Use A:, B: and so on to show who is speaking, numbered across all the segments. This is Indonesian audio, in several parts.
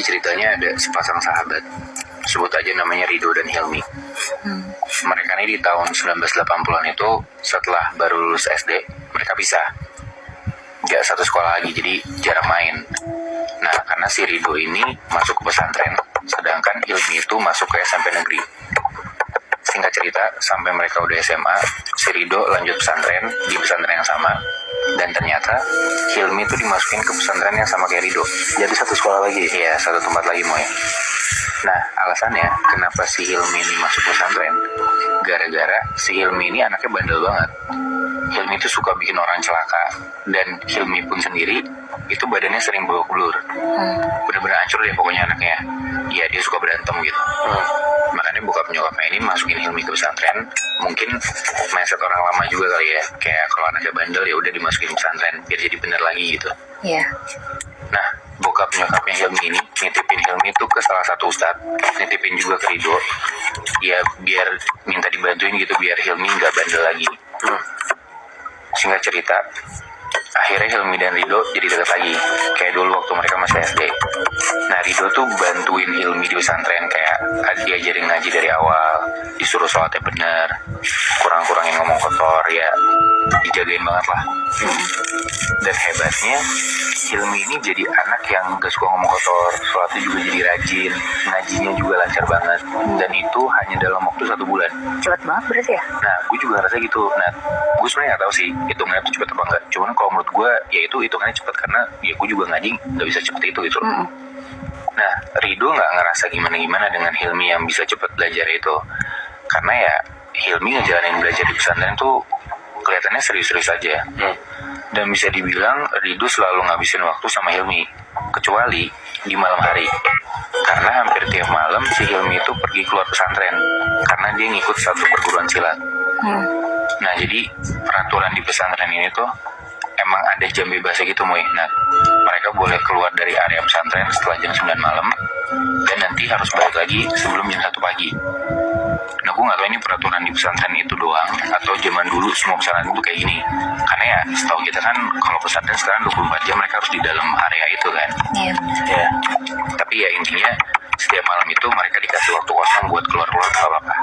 A: ceritanya ada sepasang sahabat, sebut aja namanya Rido dan Hilmi. Mereka ini di tahun 1980-an itu setelah baru lulus SD, mereka pisah. Gak satu sekolah lagi, jadi jarang main. Nah, karena si Rido ini masuk ke pesantren, sedangkan Hilmi itu masuk ke SMP negeri. Singkat cerita, sampai mereka udah SMA, si Rido lanjut pesantren di pesantren yang sama. Dan ternyata Hilmi itu dimasukin ke pesantren yang sama kayak Rido.
B: Jadi satu sekolah lagi?
A: Iya, satu tempat lagi Moy. Nah, alasannya kenapa si Hilmi ini masuk pesantren, gara-gara si Hilmi ini anaknya bandel banget. Hilmi itu suka bikin orang celaka. Dan Hilmi pun sendiri itu badannya sering babak belur. Bener-bener hancur deh pokoknya anaknya. Ya dia suka berantem gitu. Makanya bokap nyokapnya ini masukin Hilmi ke pesantren. Mungkin mindset orang lama juga kali ya. Kayak kalau anaknya bandel ya udah dimasukin pesantren biar jadi bener lagi gitu.
C: Iya.
A: Nah, bokap nyokapnya Hilmi ini nitipin Hilmi itu ke salah satu ustadz, nitipin juga ke Rido. Ya biar minta dibantuin gitu biar Hilmi nggak bandel lagi. Singkat cerita, akhirnya Hilmi dan Rido jadi dekat lagi, kayak dulu waktu mereka masih SD. Nah, Rido tuh bantuin Hilmi di pesantren, kayak diajarin ngaji dari awal, disuruh sholatnya bener, kurang-kurangin ngomong kotor, ya dijagain banget lah. Dan hebatnya, Hilmi ini jadi anak yang gak suka ngomong kotor, sholatnya juga jadi rajin, ngajinya juga lancar banget, dan itu hanya dalam waktu 1 bulan.
C: Cepet banget berarti ya?
A: Nah, gue juga ngerasa gitu. Nah, gue sebenarnya nggak tahu sih hitungannya itu cepet apa enggak. Cuman kalau menurut gue, ya itu hitungannya cepet karena ya gue juga ngaji nggak bisa cepet itu gitu. Nah, Rido nggak ngerasa gimana-gimana dengan Hilmi yang bisa cepet belajar itu. Karena ya Hilmi ngejalanin belajar di pesantren tuh kelihatannya serius-serius aja. Dan bisa dibilang Rido selalu ngabisin waktu sama Hilmi, kecuali di malam hari. Karena hampir tiap malam si Hilmi itu pergi keluar pesantren karena dia ngikut satu perguruan silat. Nah, jadi peraturan di pesantren ini tuh emang ada jam bebasnya gitu, Moy. Nah, mereka boleh keluar dari area pesantren setelah jam 9 malam dan nanti harus balik lagi sebelum jam 1 pagi. Nah, gue gak tau ini peraturan di pesantren itu doang atau zaman dulu semua pesantren itu kayak gini. Karena ya setahu kita kan kalau pesantren sekarang 24 jam mereka harus di dalam area itu kan.
C: Iya.
A: Ya. Tapi ya intinya setiap malam itu mereka dikasih waktu kosong buat keluar-keluar gak apa-apa.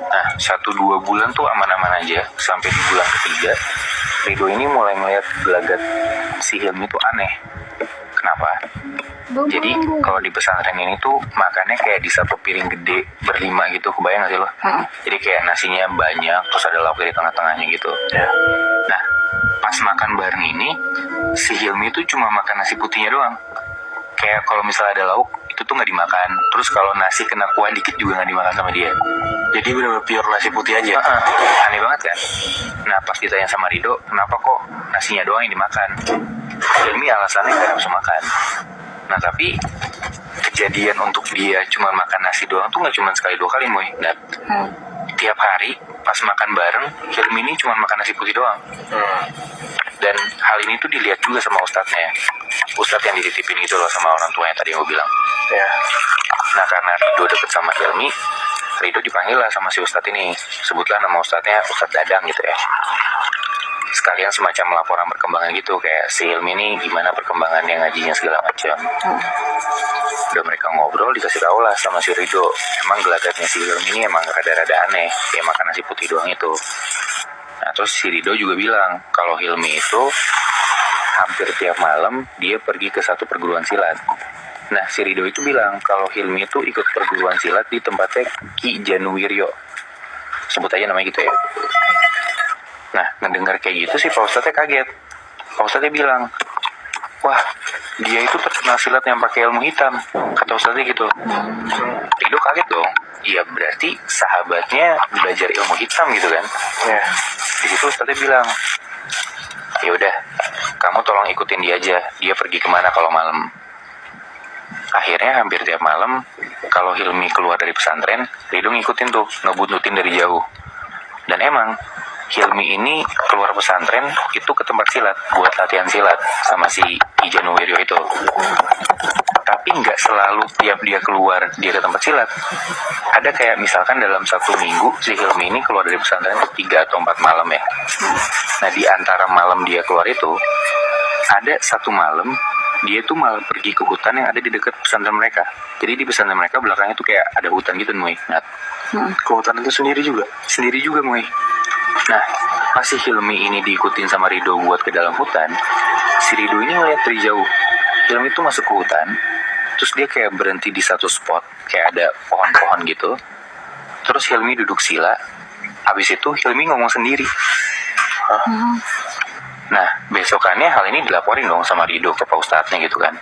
A: Nah, 1-2 bulan tuh aman-aman aja. Sampai di bulan ketiga, Rido ini mulai ngeliat gelagat si Hilmi tuh aneh. Kenapa? Jadi kalau di pesantren ini tuh makannya kayak di satu piring gede berlima gitu, kebayang gak sih lo? Jadi kayak nasinya banyak, terus ada lauk di tengah-tengahnya gitu. Nah, pas makan bareng ini, si Hilmi tuh cuma makan nasi putihnya doang. Kayak kalau misalnya ada lauk, itu tuh gak dimakan. Terus kalau nasi kena kuah dikit juga gak dimakan sama dia. Jadi bener-bener pure nasi putih aja. Aneh banget kan? Nah, pas ditanya sama Rido, kenapa kok nasinya doang yang dimakan? Hilmi alasannya gak nafsu makan. Nah, tapi kejadian untuk dia cuma makan nasi doang tuh gak cuma sekali 2 kali, Moy. Nah, tiap hari pas makan bareng, Hilmi ini cuma makan nasi putih doang. Dan hal ini tuh dilihat juga sama ustadznya. Ustadz yang dititipin gitu loh sama orang tuanya tadi yang gue bilang. Nah, karena Rido deket sama Hilmi, Rido dipanggil lah sama si ustadz ini. Sebutlah nama ustadznya Ustadz Dadang gitu ya. Sekalian semacam laporan perkembangan gitu, kayak si Hilmi ini gimana perkembangannya, ngajinya segala macam. Udah mereka ngobrol, dikasih tahu lah sama si Rido, emang gelagatnya si Hilmi ini emang rada-rada aneh, kayak makan nasi putih doang itu. Nah, terus si Rido juga bilang kalau Hilmi itu hampir tiap malam dia pergi ke satu perguruan silat. Nah, si Rido itu bilang kalau Hilmi itu ikut perguruan silat di tempatnya Ki Januwiryo. Sebut aja namanya gitu ya. Nah, ngedengar kayak gitu sih Pak Ustadznya kaget. Pak Ustadznya bilang, wah, dia itu terkenal silat yang pakai ilmu hitam, kata Ustadznya gitu. Rido kaget dong. Iya, berarti sahabatnya belajar ilmu hitam gitu kan? Ya. Di situ Ustadznya bilang, ya udah, kamu tolong ikutin dia aja. Dia pergi kemana kalau malam? Akhirnya hampir tiap malam, kalau Hilmi keluar dari pesantren, Rido ngikutin tuh, ngebuntutin dari jauh. Dan emang Hilmi ini keluar pesantren itu ke tempat silat buat latihan silat sama si Ki Januwiryo itu. Tapi nggak selalu tiap dia keluar dia ke tempat silat. Ada kayak misalkan dalam 1 minggu si Hilmi ini keluar dari pesantren 3 atau 4 malam ya. Nah, di antara malam dia keluar itu ada 1 malam dia tuh malah pergi ke hutan yang ada di dekat pesantren mereka. Jadi di pesantren mereka belakangnya tuh kayak ada hutan gitu, Moy. Nah,
B: Ke hutan itu sendiri juga.
A: sendiri juga, Moy. Nah, masih Hilmi ini diikutin sama Rido buat ke dalam hutan. Si Rido ini ngeliat dari jauh. Hilmi tuh masuk ke hutan, terus dia kayak berhenti di satu spot, kayak ada pohon-pohon gitu. Terus Hilmi duduk sila. Habis itu Hilmi ngomong sendiri. Nah, besokannya hal ini dilaporin dong sama Rido ke Pak Ustadznya gitu kan.